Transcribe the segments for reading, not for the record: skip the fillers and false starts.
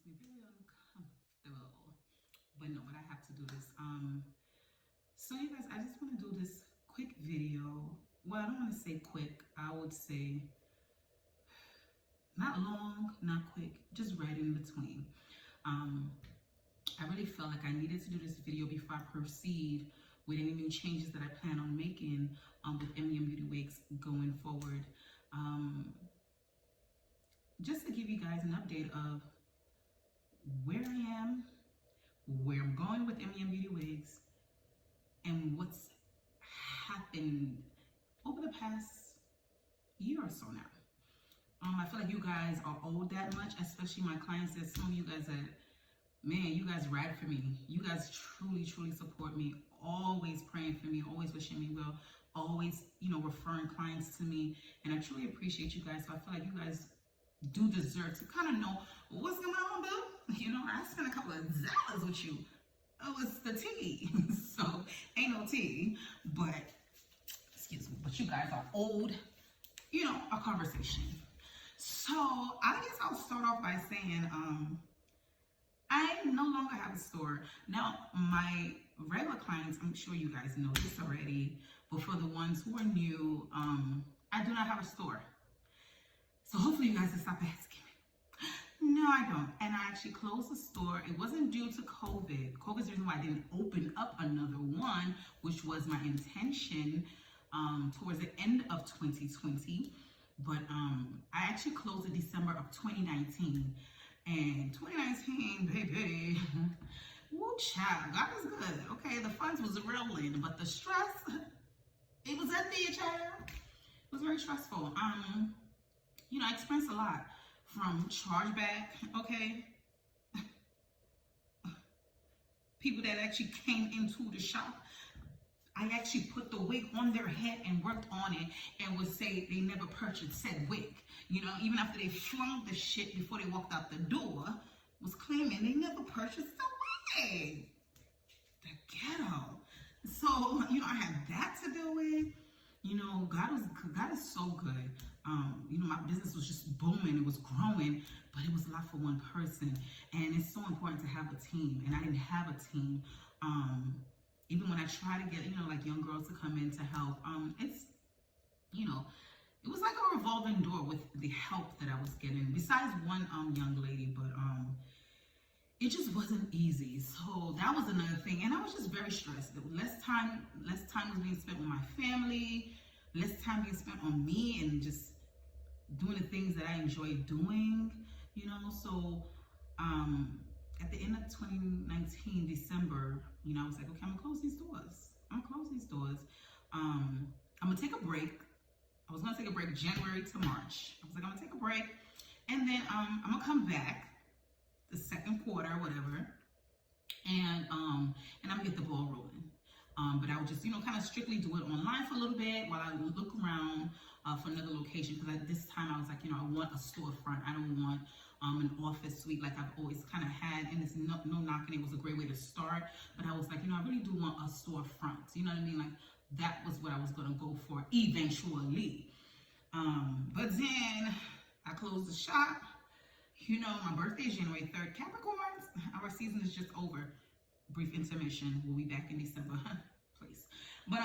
me very uncomfortable. But no, but I have to do this. So you guys, I just want to do this quick video. Well, I don't want to say quick. I would say not long, not quick, just right in between. I really felt like I needed to do this video before I proceed with any new changes that I plan on making with MEM Beauty Wigs going forward. Just to give you guys an update of where I am, where I'm going with MEM Beauty Wigs, and what's happened over the past year or so now. I feel like you guys are owed that much, especially my clients. There's some of you guys that, man, you guys ride for me. You guys truly, truly support me. Always praying for me, always wishing me well, always, referring clients to me. And I truly appreciate you guys. So I feel like you guys do deserve to kind of know what's going on, Bill. I spent a couple of dollars with you. Oh, it's the tea. So ain't no tea, but excuse me, but you guys are owed, a conversation. So I guess I'll start off by saying, I no longer have a store. Now, my regular clients, I'm sure you guys know this already, but for the ones who are new, I do not have a store. So hopefully you guys will stop asking me. No, I don't. And I actually closed the store. It wasn't due to COVID. COVID's the reason why I didn't open up another one, which was my intention towards the end of 2020. But I actually closed in December of 2019. And 2019, baby, woo child, God is good. Okay, the funds was rolling, but the stress, it was at the child. It was very stressful. I experienced a lot from chargeback, okay? People that actually came into the shop, I actually put the wig on their head and worked on it and would say they never purchased said wig. Even after they flung the shit before they walked out the door, was claiming they never purchased the wig. The ghetto. So, I had that to deal with. God is so good. My business was just booming. It was growing, but it was a lot for one person. And it's so important to have a team. And I didn't have a team. Even when I try to get, like young girls to come in to help, it's, it was like a revolving door with the help that I was getting. Besides one young lady, but it just wasn't easy. So that was another thing. And I was just very stressed. Less time was being spent with my family, less time being spent on me and just doing the things that I enjoy doing, So at the end of 2019, December, I was like, okay, I'm gonna close these doors. I'm gonna take a break. I was gonna take a break January to March. I was like, I'm gonna take a break. And then I'm gonna come back the second quarter or whatever, and I'm gonna get the ball rolling. But I would just, kind of strictly do it online for a little bit while I look around for another location. Because at this time I was like, I want a storefront. I don't want an office suite like I've always kind of had. And it's no knocking. It was a great way to start. But I was like, I really do want a storefront. You know what I mean? Like that was what I was gonna go for eventually. But then I closed the shop. My birthday is January 3rd. Capricorns, our season is just over. Brief intermission. We'll be back in December, please. But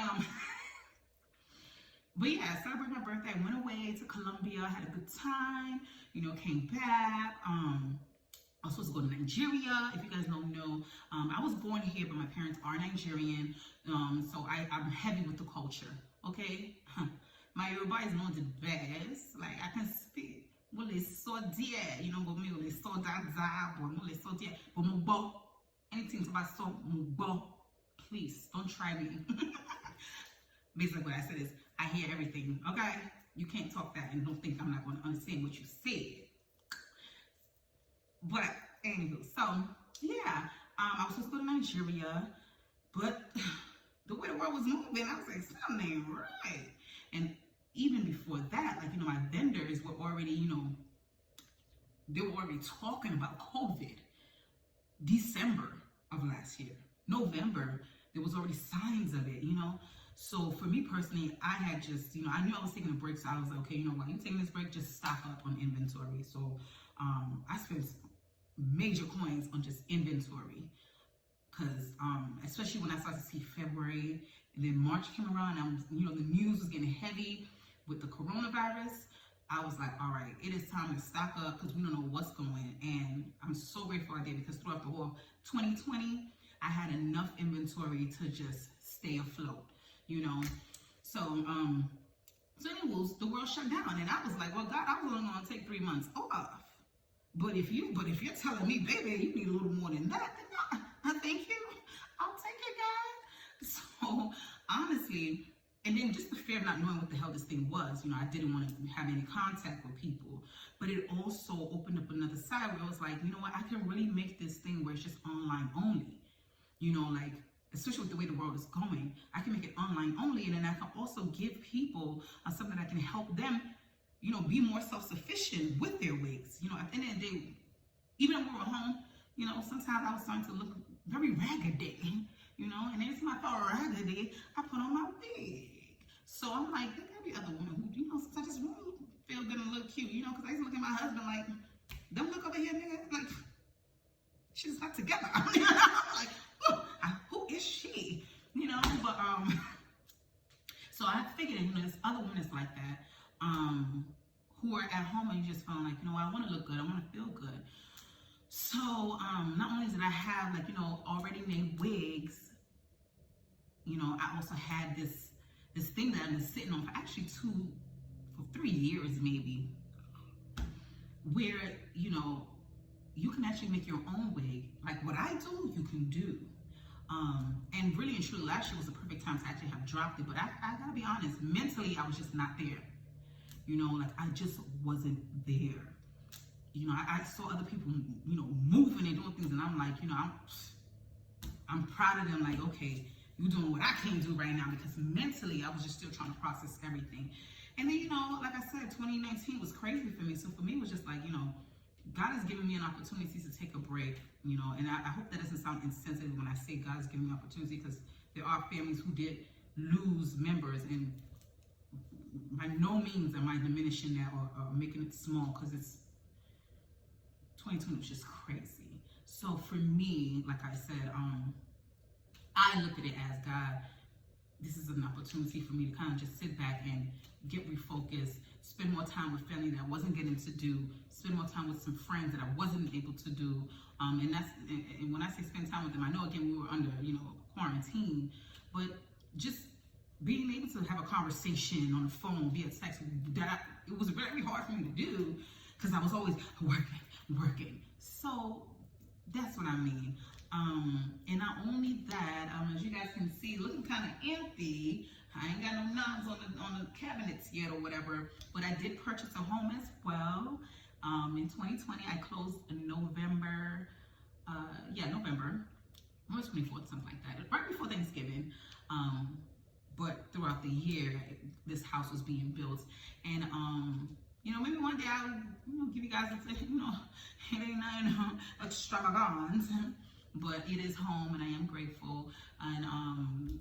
yeah, I celebrated my birthday. I went away to Colombia, had a good time. Came back. I was supposed to go to Nigeria. If you guys don't know, I was born here, but my parents are Nigerian. So I'm heavy with the culture. Okay, my Yoruba is not the best. Like I can speak. But me so dear, but anything about so mubo, please don't try me. Basically what I said is I hear everything, okay? You can't talk that and don't think I'm not going to understand what you said. But anywho, so yeah, I was supposed to go to Nigeria, but the way the world was moving, I was like, something ain't right. And even before that, like, my vendors were already, they were already talking about COVID. December of last year, November, there was already signs of it, So for me personally, I had just, I knew I was taking a break. So I was like, okay, you taking this break, just stock up on inventory. So I spent major coins on just inventory. Because especially when I started to see February and then March came around, the news was getting heavy with the coronavirus. I was like, all right, it is time to stock up because we don't know what's going. And I'm so grateful I did, because throughout the whole 2020, I had enough inventory to just stay afloat, So, anyways, the world shut down, and I was like, well, God, I was only going to take 3 months off. But if you're telling me, baby, you need a little more than that, then no, thank you. I'll take it, God. So honestly, and then just the fear of not knowing what the hell this thing was, I didn't want to have any contact with people. But it also opened up another side where I was like, you know what, I can really make this thing where it's just online only. Like, especially with the way the world is going, I can make it online only, and then I can also give people something that can help them, be more self-sufficient with their wigs. At the end of the day, even when we were home, sometimes I was starting to look very raggedy, and every time I felt raggedy, I put on my wig. So I'm like, there gotta be other women who, sometimes just really feel good and look cute, because I used to look at my husband like, don't look over here, nigga, like, she's not together. I'm like, who is she? But, so I figured, there's other women like that, who are at home and you just feeling like, I want to look good, I want to feel good. So, not only did I have, already made wigs, I also had this thing that I've been sitting on for actually 3 years maybe, where, you can actually make your own wig. Like what I do, you can do. And really and truly, last year was the perfect time to actually have dropped it. But I gotta be honest, mentally, I was just not there. I just wasn't there. I saw other people, moving and doing things, and I'm like, I'm proud of them. Like, okay, you're doing what I can't do right now, because mentally, I was just still trying to process everything. And then, like I said, 2019 was crazy for me. So for me, it was just like, God has given me an opportunity to take a break, and I hope that doesn't sound insensitive when I say God has given me an opportunity, because there are families who did lose members, and by no means am I diminishing that or making it small, because it's 2020 was just crazy. So for me, like I said, I look at it as, God, this is an opportunity for me to kind of just sit back and get refocused, spend more time with family that I wasn't getting to do, spend more time with some friends that I wasn't able to do. And when I say spend time with them, I know again we were under, quarantine, but just being able to have a conversation on the phone via text, it was very hard for me to do, because I was always working. So that's what I mean. And not only that, as you guys can see, looking kind of empty. I ain't got no knobs on the cabinets yet or whatever, but I did purchase a home as well. In 2020, I closed in November, March 24th, something like that, right before Thanksgiving. But throughout the year, this house was being built, and maybe one day I'll give you guys it ain't nothing extravagant, but it is home, and I am grateful. And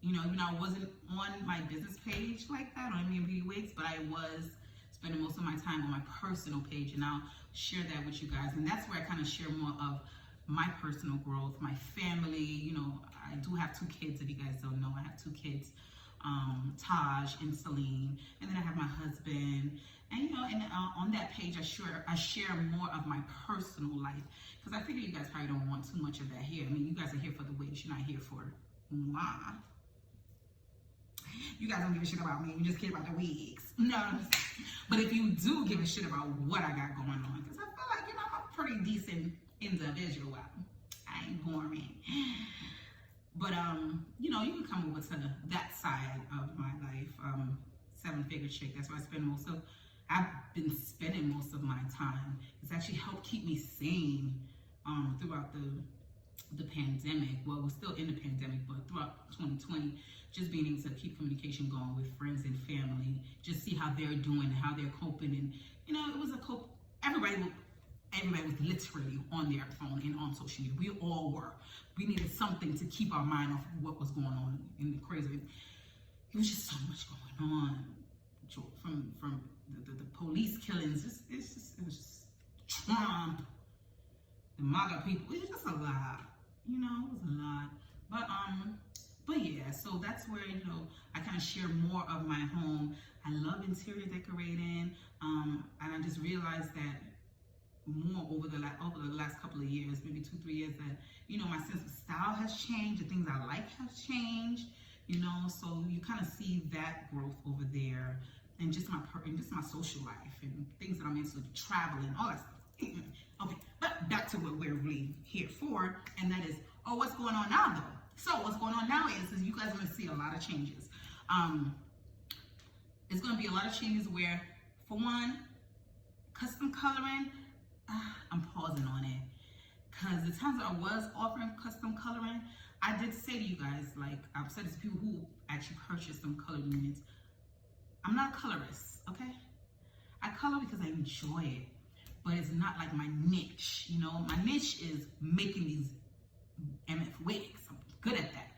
even I wasn't on my business page like that on MN Beauty Wigs, but I was spending most of my time on my personal page, and I'll share that with you guys. And that's where I kind of share more of my personal growth, my family. I do have 2 kids, if you guys don't know. I have 2 kids, Taj and Celine, and then I have my husband. And on that page, I share more of my personal life, because I figure you guys probably don't want too much of that here. I mean, you guys are here for the wigs. You're not here for moi. You guys don't give a shit about me. You just care about the wigs. No. But if you do give a shit about what I got going on, because I feel like, I'm a pretty decent individual. I ain't boring. But, you can come over to that side of my life. 7-figure chick. That's where I've been spending most of my time. It's actually helped keep me sane throughout the pandemic. Well, we're still in the pandemic, but throughout 2020, just being able to keep communication going with friends and family, just see how they're doing, how they're coping. And, it was everybody was literally on their phone and on social media. We all were. We needed something to keep our mind off of what was going on in the crazy. It was just so much going on. From the police killings, it was just Trump, the MAGA people. It was just a lot, you know, it was a lot. But yeah, so that's where, you know, I kind of share more of my home. I love interior decorating, and I just realized that more over the last couple of years, maybe 2-3 years, that, you know, my sense of style has changed, the things I like have changed, you know, so you kind of see that growth over there, and just my social life and things that I'm into, traveling, all that stuff. Okay, but back to what we're really here for, and that is, oh, what's going on now though? So what's going on now is you guys are gonna see a lot of changes. It's gonna be a lot of changes where, for one, custom coloring, I'm pausing on it, because the times that I was offering custom coloring, I did say to you guys, like I've said this to people who actually purchased some colored units, I'm not a colorist, okay? I color because I enjoy it, but it's not like my niche, you know? My niche is making these MF wigs. I'm good at that.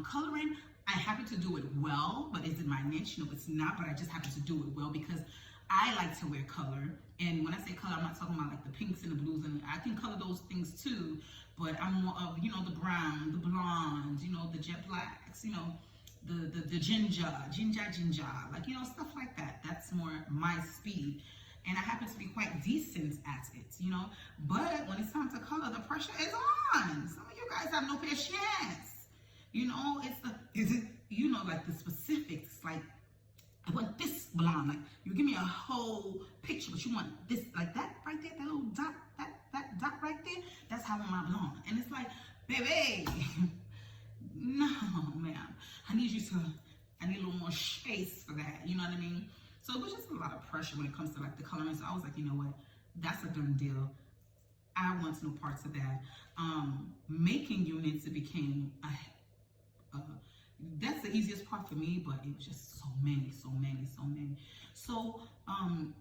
Coloring, I happen to do it well, but is it my niche? No, it's not, but I just happen to do it well because I like to wear color. And when I say color, I'm not talking about like the pinks and the blues, and I can color those things too, but I'm more of, you know, the brown, the blondes, you know, the jet blacks, you know, the ginger, like, you know, stuff like that. That's more my speed. And I happen to be quite decent at it, you know. But when it's time to color, the pressure is on. Some of you guys have no patience. You know, you know, like the specifics, like, I want this blonde. Like, you give me a whole picture, but you want this, like that right there, that little dot, that dot right there, that's how I want my blonde. And it's like, baby, no, ma'am. I need a little more space for that. You know what I mean? So it was just a lot of pressure when it comes to like the coloring. So I was like, you know what? That's a done deal. I want no parts of that. Making units, it became that's the easiest part for me, but it was just so many. So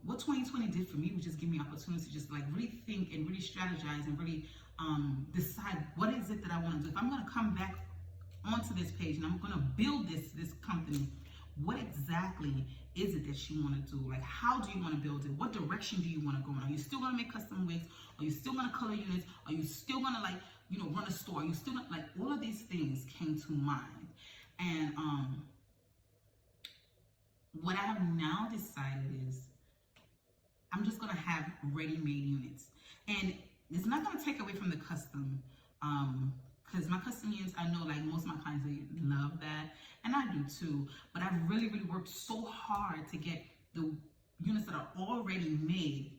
what 2020 did for me was just give me opportunity to just like really think and really strategize and really decide what is it that I want to do. If I'm going to come back onto this page and I'm going to build this company, what exactly is it that you want to do? Like, how do you want to build it? What direction do you want to go in? Are you still going to make custom wigs? Are you still going to color units? Are you still going to, like, you know, run a store? Are you still gonna, like, all of these things came to mind. And what I have now decided is I'm just going to have ready-made units. And it's not going to take away from the custom, because my custom units, I know, like, most of my clients, they love that, and I do too. But I've really worked so hard to get the units that are already made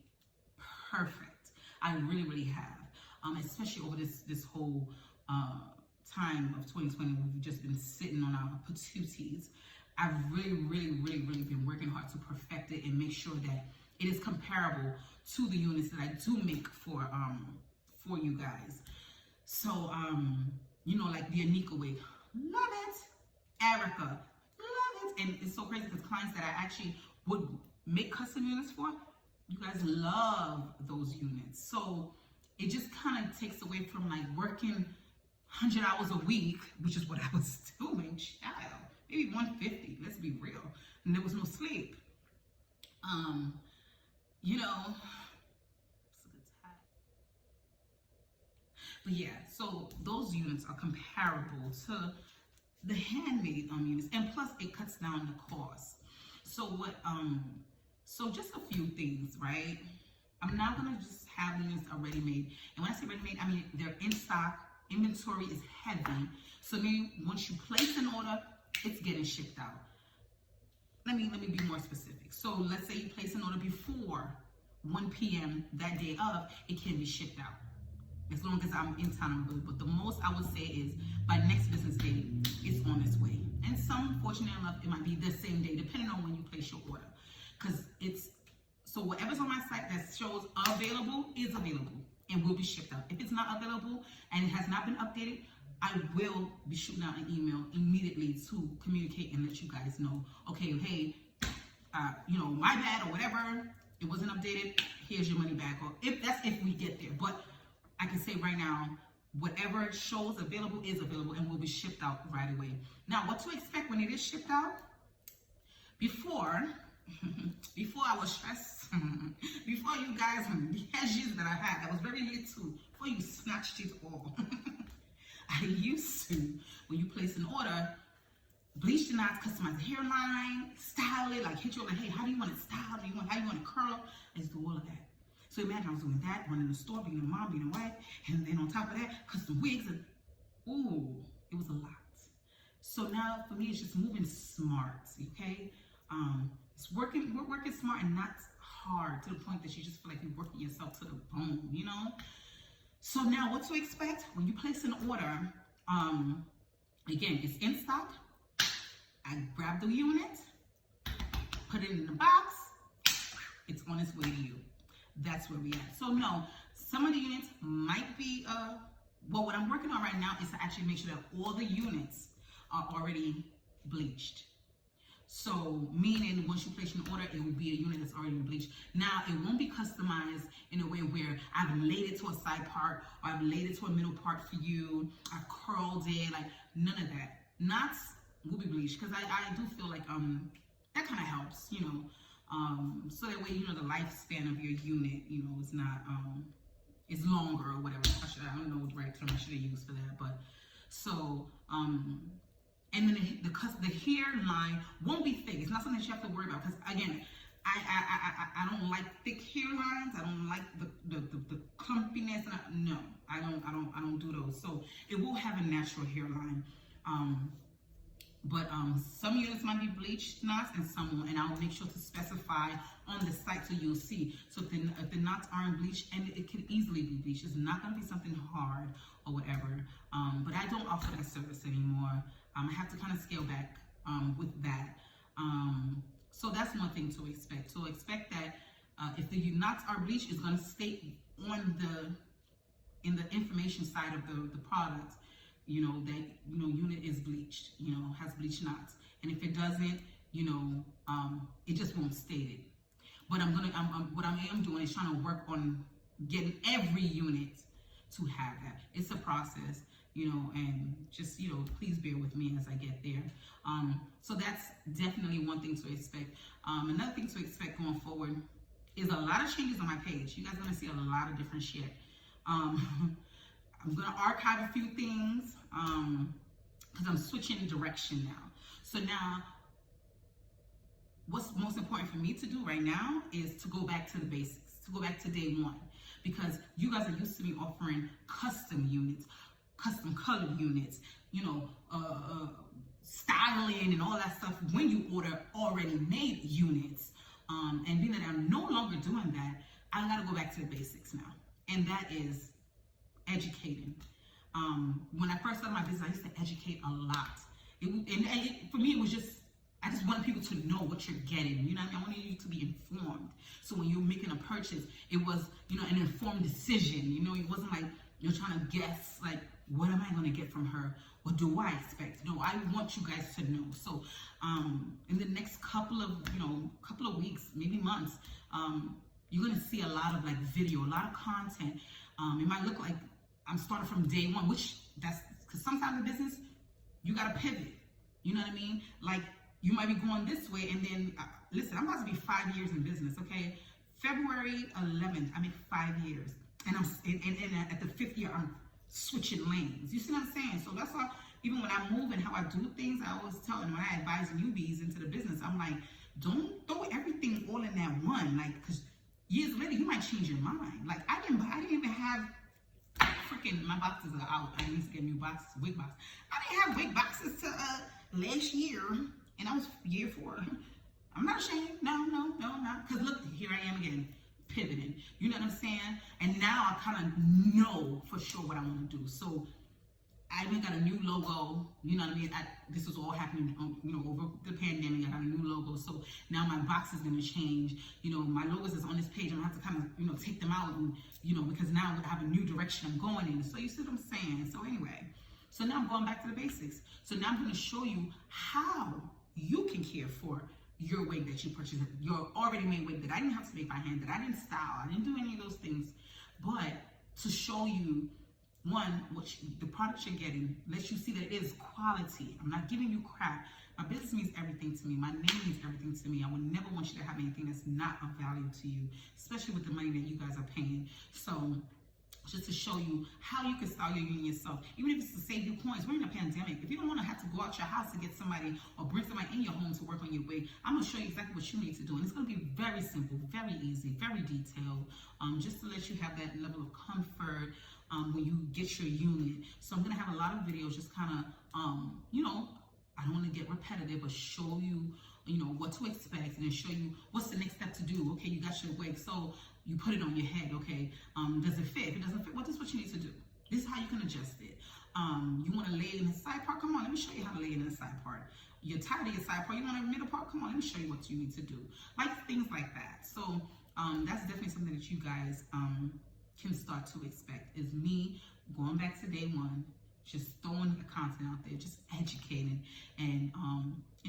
perfect. I really have, especially over this whole time of 2020. We've just been sitting on our patooties. I've really been working hard to perfect it and make sure that it is comparable to the units that I do make for you guys. So, you know, like the Anika wig, love it. Erica, love it. And it's so crazy because clients that I actually would make custom units for, you guys love those units. So it just kind of takes away from like working 100 hours a week, which is what I was doing, child. Maybe 150, let's be real. And there was no sleep. You know, it's a good time. But yeah, so those units are comparable to the handmade units, and plus it cuts down the cost. So what, so just a few things, right? I'm not gonna just have the units already made. And when I say ready made, I mean they're in stock, inventory is heavy. So maybe once you place an order, it's getting shipped out. Let me be more specific. So let's say you place an order before 1 p.m. that day of, it can be shipped out. As long as I'm in town, but the most I would say is by next business day, it's on its way. And some, fortunate enough, it might be the same day, depending on when you place your order. Because so whatever's on my site that shows available is available and will be shipped out. If it's not available and it has not been updated, I will be shooting out an email immediately to communicate and let you guys know, okay, hey, you know, my bad or whatever, it wasn't updated, here's your money back. Or if we get there. But I can say right now, whatever shows available is available and will be shipped out right away. Now, what to expect when it is shipped out? Before I was stressed, before you guys, the hedges that I had, that was very little before you snatched it all. I used to, when you place an order, bleach the knots, customize the hairline, style it, like hit you up like, hey, how do you want it styled? How do you want it curled? I just do all of that. So imagine I was doing that, running the store, being a mom, being a wife, and then on top of that, custom wigs, and ooh, it was a lot. So now for me, it's just moving smart, okay? We're working smart and not hard to the point that you just feel like you're working yourself to the bone, you know? So now what to expect when you place an order, again, it's in stock. I grab the unit, put it in the box, it's on its way to you. That's where we at. So no, some of the units might be, well, what I'm working on right now is to actually make sure that all the units are already bleached. So meaning once you place an order, it will be a unit that's already bleached. Now it won't be customized in a way where I've laid it to a side part or I've laid it to a middle part for you. I've curled it, like none of that. Knots will be bleached because I do feel like that kind of helps, you know. So that way, you know, the lifespan of your unit, you know, is not is longer or whatever. I don't know what the right term I should have used for that, but so and then the hairline won't be thick. It's not something that you have to worry about because again, I don't like thick hairlines. I don't like the clumpiness. No, I don't do those. So it will have a natural hairline. But some units might be bleached knots and some won't, and I'll make sure to specify on the site so you'll see. So if the knots aren't bleached, and it can easily be bleached, it's not going to be something hard or whatever. But I don't offer that service anymore. I have to kind of scale back with that. So that's one thing to expect. So expect that if the knots are bleached, it's going to state on in the information side of the product, you know, that, you know, unit is bleached, you know, has bleached knots. And if it doesn't, you know, it just won't state it. But what I am doing is trying to work on getting every unit to have that. It's a process, you know, and just, you know, please bear with me as I get there. So that's definitely one thing to expect. Another thing to expect going forward is a lot of changes on my page. You guys are gonna see a lot of different shit. I'm gonna archive a few things because I'm switching direction now. So now, what's most important for me to do right now is to go back to the basics, to go back to day one, because you guys are used to me offering custom units, custom colored units, you know, styling and all that stuff when you order already made units. And being that I'm no longer doing that, I gotta go back to the basics now, and that is educating. When I first started my business, I used to educate a lot. For me, it was just, I just wanted people to know what you're getting. You know what I mean? I wanted you to be informed. So when you're making a purchase, it was, you know, an informed decision. You know, it wasn't like you're trying to guess, like, what am I going to get from her? What do I expect? No, I want you guys to know. So in the next couple of weeks, maybe months, you're going to see a lot of like video, a lot of content. It might look like I'm starting from day one, which that's because sometimes in business, you got to pivot. You know what I mean? Like, you might be going this way, and then, listen, I'm about to be 5 years in business, okay? February 11th, I make 5 years. And at the 5th year, I'm switching lanes. You see what I'm saying? So that's why, even when I move and how I do things, I always tell them, when I advise newbies into the business, I'm like, don't throw everything all in that one. Like, because years later, you might change your mind. Like, I didn't even have freaking, my boxes are out. I need to get new boxes, wig boxes. I didn't have wig boxes till last year, and I was year 4. I'm not ashamed. No, not. Because look, here I am again, pivoting. You know what I'm saying? And now I kind of know for sure what I want to do. So I even got a new logo. You know what I mean? This was all happening, you know, over the pandemic. I got a new logo. So now my box is going to change. You know, my logos is on this page. I'm going to have to kind of, you know, take them out, and, you know, because now I have a new direction I'm going in. So you see what I'm saying? So anyway, so now I'm going back to the basics. So now I'm going to show you how you can care for your wig that you purchased, your already made wig that I didn't have to make by hand, that I didn't style, I didn't do any of those things, but to show you, one, the product you're getting lets you see that it is quality. I'm not giving you crap. My business means everything to me. My name means everything to me. I would never want you to have anything that's not of value to you, especially with the money that you guys are paying. So just to show you how you can style your union yourself, even if it's to save you coins. We're in a pandemic. If you don't want to have to go out your house to get somebody or bring somebody in your home to work on your wig, I'm going to show you exactly what you need to do. And it's going to be very simple, very easy, very detailed, just to let you have that level of comfort when you get your unit. So I'm going to have a lot of videos just kind of, you know, I don't want to get repetitive, but show you, you know, what to expect, and then show you what's the next step to do. Okay, you got your wig, so you put it on your head. Okay, does it fit? If it doesn't fit, well, this is what you need to do. This is how you can adjust it. You want to lay it in the side part? Come on, let me show you how to lay it in the side part. You're tired of your side part, you want a middle part? Come on, let me show you what you need to do. Like things like that. So that's definitely something that you guys can start to expect, is me going back to day one, just throwing the content out there, just educating, and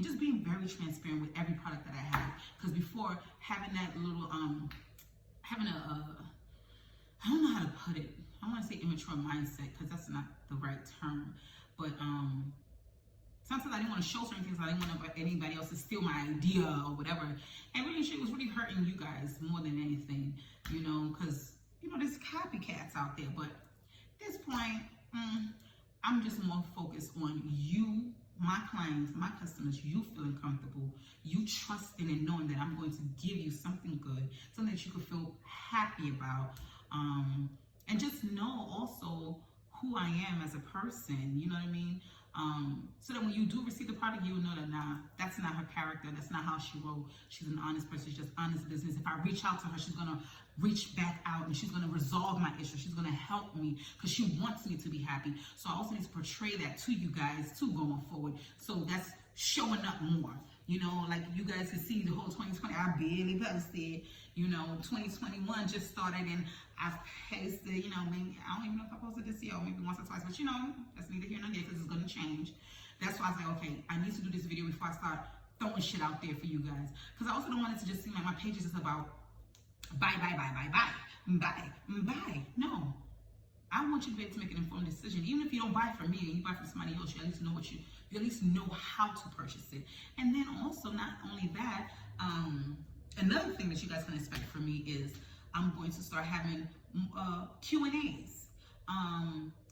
just being very transparent with every product that I have. Because before, having that little having a I don't know how to put it, I want to say immature mindset, because that's not the right term, but sometimes I didn't want to show certain things. I didn't want anybody else to steal my idea or whatever, and really it was really hurting you guys more than anything, you know, because you know there's copycats out there. But at this point, I'm just more focused on you, my clients, my customers, you feeling comfortable, you trusting and knowing that I'm going to give you something good, something that you can feel happy about, and just know also who I am as a person, you know what I mean? So that when you do receive the product, you will know that, nah, that's not her character, that's not how she wrote. She's an honest person, she's just honest business. If I reach out to her, she's gonna reach back out and she's gonna resolve my issue. She's gonna help me because she wants me to be happy. So I also need to portray that to you guys too going forward. So that's showing up more. You know, like you guys can see the whole 2020, I barely posted. You know, 2021 just started and I've posted, you know, maybe, I don't even know if I posted this year or maybe once or twice, but you know, that's neither here nor there because it's going to change. That's why I was like, okay, I need to do this video before I start throwing shit out there for you guys. Because I also don't want it to just seem like my page is just about buy. No. I want you to be able to make an informed decision. Even if you don't buy from me and you buy from somebody else, you at least know what you at least know how to purchase it. And then also, not only that, another thing that you guys can expect from me is I'm going to start having Q&As.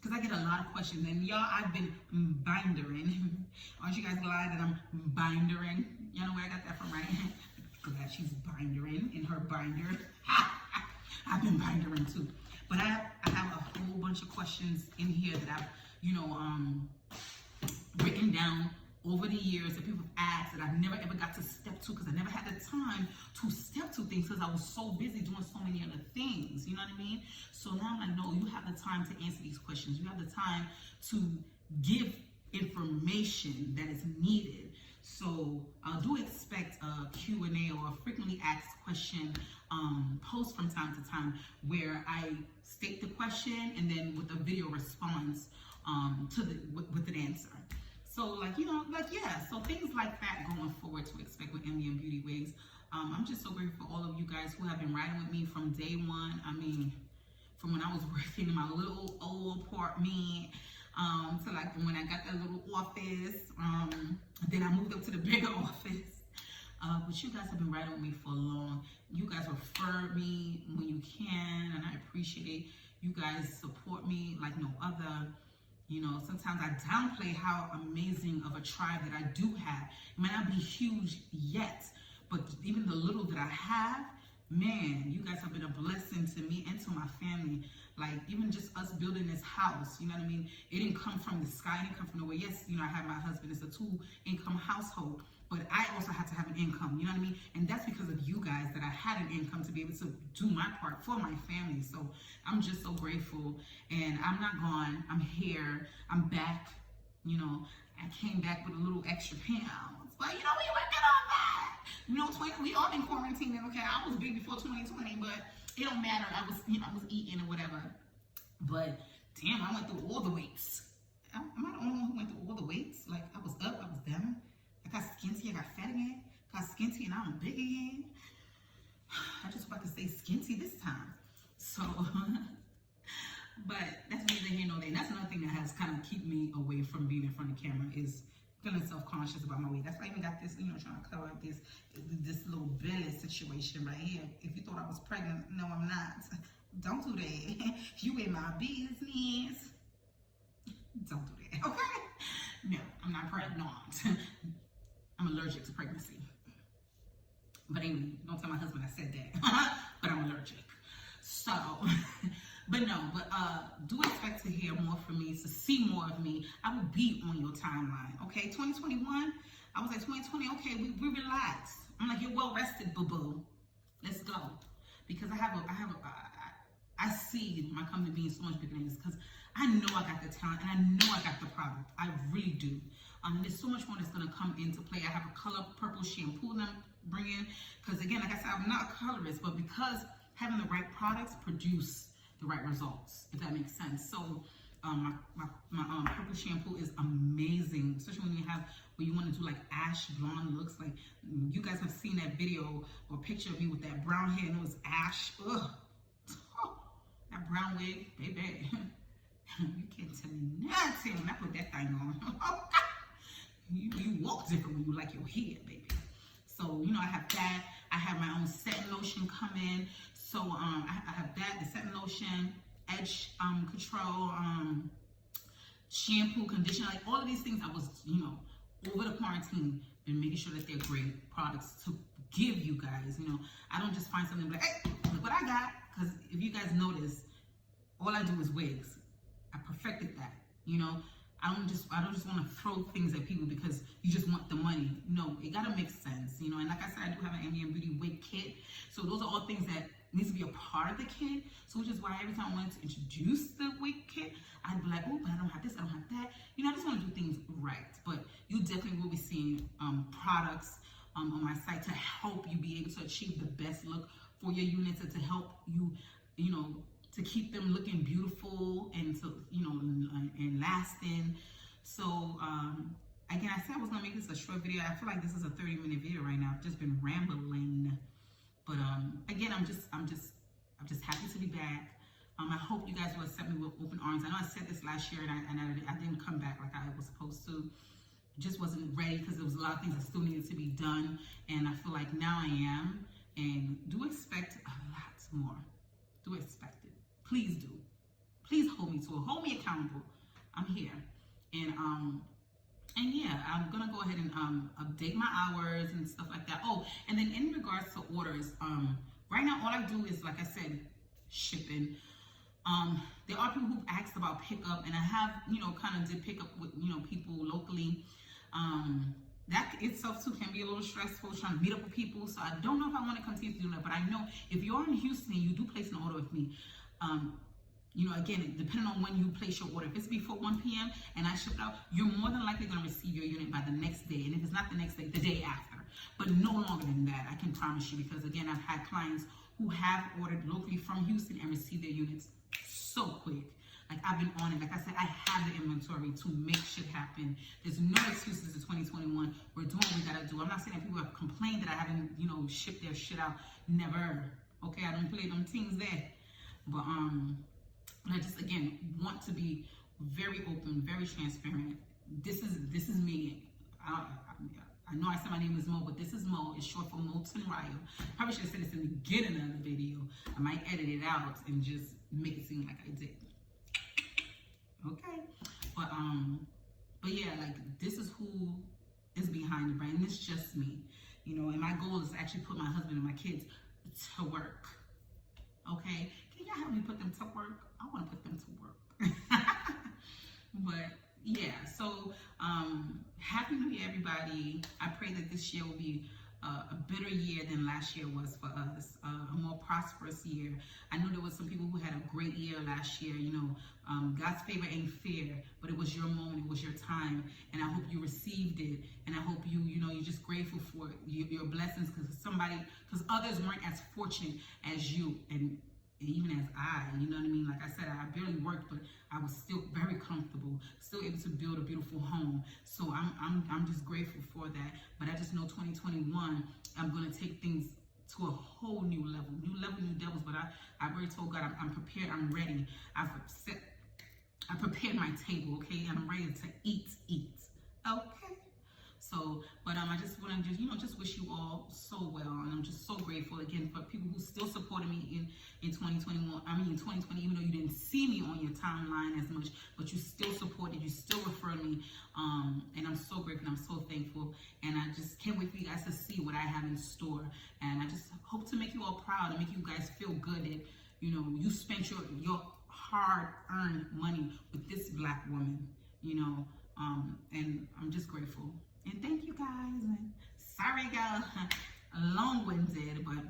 Because I get a lot of questions. And y'all, I've been bindering. Aren't you guys glad that I'm bindering? Y'all know where I got that from, right? Glad she's bindering in her binder. I've been bindering too. But I have a whole bunch of questions in here that I've, you know, written down over the years that people have asked that I've never ever got to step to because I never had the time to step to things because I was so busy doing so many other things. You know what I mean? So now I know you have the time to answer these questions. You have the time to give information that is needed. So do expect a Q&A or a frequently asked question post from time to time where I state the question and then with a video response with an answer. So like, you know, like, yeah, so things like that going forward to expect with MVM Beauty Wigs. I'm just so grateful for all of you guys who have been riding with me from day one. I mean, from when I was working in my little old apartment to like when I got that little office, then I moved up to the bigger office. But you guys have been riding with me for long. You guys refer me when you can, and I appreciate it. You guys support me like no other. You know, sometimes I downplay how amazing of a tribe that I do have. It might not be huge yet, but even the little that I have, man, you guys have been a blessing to me and to my family. Like, even just us building this house, you know what I mean? It didn't come from the sky, it didn't come from nowhere. Yes, you know, I have my husband, it's a 2-income household, but I also had to have an income, you know what I mean? And that's because of you guys that I had an income to be able to do my part for my family. So I'm just so grateful, and I'm not gone, I'm here, I'm back, you know. I came back with a little extra pounds, but you know, we working on that. You know, we all been quarantining, okay? I was big before 2020, but it don't matter. I was, you know, I was eating or whatever. But damn, I went through all the weights. Am I the only one who went through all the weights? Like, I was up, I was down. I got skinty, I got fat again. Got skinty and I'm big again. I just about to say skinty this time. So, but that's neither here nor there. And that's another thing that has kind of keep me away from being in front of camera is feeling self-conscious about my weight. That's why I even got this, you know, trying to cover up this little belly situation right here. If you thought I was pregnant, no, I'm not. Don't do that. You in my business. Don't do that, okay? No, I'm not pregnant. I'm allergic to pregnancy. But anyway, don't tell my husband I said that. But I'm allergic. So, but do expect to hear more from me, to see more of me. I will be on your timeline, okay? 2021, I was like, 2020, okay, we relaxed. I'm like, you're well rested, boo-boo. Let's go. Because I see my company being so much bigger than this, because I know I got the talent and I know I got the product. I really do. There's so much more that's going to come into play. I have a color purple shampoo that I'm bringing, because again, like I said, I'm not a colorist, but because having the right products produce the right results, if that makes sense. So my purple shampoo is amazing, especially when you want to do like ash blonde looks. Like, you guys have seen that video or picture of me with that brown hair and it was ash. Ugh. That brown wig, baby. You can't tell me nothing when I put that thing on. You walk different when you like your hair, baby. So, I have that. I have my own setting lotion coming. So, I have that, the setting lotion, edge control, shampoo, conditioner, like all of these things. I was, over the quarantine, been making sure that they're great products to give you guys. I don't just find something like, hey, look what I got. Because if you guys notice, all I do is wigs. I perfected that. I don't just want to throw things at people because you just want the money. No, it gotta make sense, and like I said, I do have an MVM Beauty wig kit. So those are all things that needs to be a part of the kit. So which is why every time I wanted to introduce the wig kit, I'd be like, oh, but I don't have this, I don't have that. I just want to do things right. But you definitely will be seeing products on my site to help you be able to achieve the best look for your units, and to help you, to keep them looking beautiful and to, and lasting. So, again, I said I was gonna make this a short video. I feel like this is a 30-minute video right now. I've just been rambling. But again, I'm just happy to be back. I hope you guys will accept me with open arms. I know I said this last year and I didn't come back like I was supposed to. Just wasn't ready because there was a lot of things that still needed to be done. And I feel like now I am. And do expect a lot more. Do expect it. Please do. Please hold me to it. Hold me accountable. I'm here. And yeah, I'm gonna go ahead and update my hours and stuff like that. Oh, and then in regards to orders, right now all I do is, like I said, shipping. There are people who've asked about pickup, and I have, kind of did pick up with, people locally. That itself too can be a little stressful, trying to meet up with people. So I don't know if I want to continue to do that, but I know if you're in Houston and you do place an order with me, again, depending on when you place your order, if it's before 1 p.m. and I ship it out, you're more than likely going to receive your unit by the next day. And if it's not the next day, the day after. But no longer than that, I can promise you, because again, I've had clients who have ordered locally from Houston and received their units so quick. Like, I've been on it. Like I said, I have the inventory to make shit happen. There's no excuses to 2021. We're doing what we gotta do. I'm not saying that people have complained that I haven't, shipped their shit out. Never. Okay, I don't play them things there. But I just, again, want to be very open, very transparent. This is me. I know I said my name is Mo, but this is Mo. It's short for Molten Ryo. Probably should have said this in the beginning of the video. I might edit it out and just make it seem like I did. Okay, but yeah, like, this is who is behind the brand. It's just me, and my goal is to actually put my husband and my kids to work. Okay, can y'all help me put them to work? I want to put them to work. But yeah, so happy New Year, everybody. I pray that this year will be a better year than last year was for us, a more prosperous year. I know there was some people who had a great year last year. God's favor ain't fair, but it was your moment, it was your time, and I hope you received it, and I hope you're just grateful for your blessings, because others weren't as fortunate as you, and even as I, you know what I mean? Like I said, I barely worked, but I was still very comfortable, still able to build a beautiful home. So I'm just grateful for that. But I just know 2021, I'm gonna take things to a whole new level, new devils. But I already told God I'm prepared, I'm ready. I prepared my table, okay, and I'm ready to eat. Okay. So, but I just want to just wish you all so well, and I'm just so grateful again for people who still supported me in 2021. I mean, in 2020, even though you didn't see me on your timeline as much, but you still supported, you still referred me, and I'm so grateful. I'm so thankful, and I just can't wait for you guys to see what I have in store. And I just hope to make you all proud and make you guys feel good that you spent your hard-earned money with this Black woman. And I'm just grateful. And thank you guys. And sorry, guys, long-winded, but